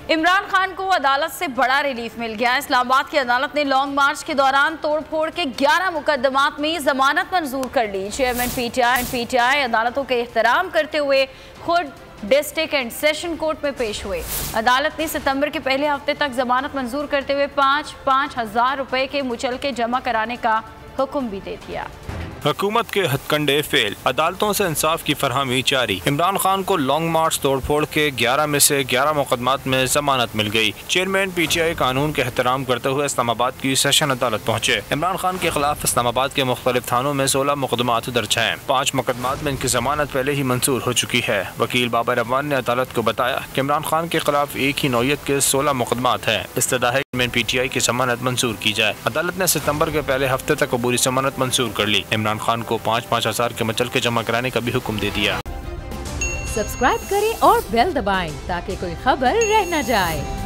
इमरान खान को अदालत से बड़ा रिलीफ मिल गया। इस्लामाबाद की अदालत ने लॉन्ग मार्च के दौरान तोड़फोड़ के 11 मुकदमात में जमानत मंजूर कर ली। चेयरमैन पीटीआई अदालतों के एहतराम करते हुए खुद डिस्ट्रिक्ट एंड सेशन कोर्ट में पेश हुए। अदालत ने सितंबर के पहले हफ्ते तक जमानत मंजूर करते हुए 5-5 हजार रुपए के मुचलके जमा कराने का हुक्म भी दे दिया। हुकूमत के हथकंडे फेल, अदालतों से इंसाफ की फरहमी जारी। इमरान खान को लॉन्ग मार्च तोड़फोड़ के 11 में से 11 मुकदमात में जमानत मिल गई। चेयरमैन पीटीआई कानून के एहतराम करते हुए इस्लामाबाद की सेशन अदालत पहुँचे। इमरान खान के खिलाफ इस्लामाबाद के मुख्तलिफ थानों में 16 मुकदमात दर्ज हैं। 5 मुकदमात में इनकी जमानत पहले ही मंजूर हो चुकी है। वकील बाबर अफवान ने अदालत को बताया कि इमरान खान के खिलाफ एक ही नौयत के 16 मुकदमात हैं। इस्तदा है चेयरमैन पीटीआई की जमानत मंजूर की जाए। अदालत ने सितंबर के पहले हफ्ते तक अबूरी जमानत मंजूर कर ली। इमरान खान को 5-5 हजार के मुचलके जमा कराने का भी हुक्म दे दिया। सब्सक्राइब करें और बेल दबाएं ताकि कोई खबर रह न जाए।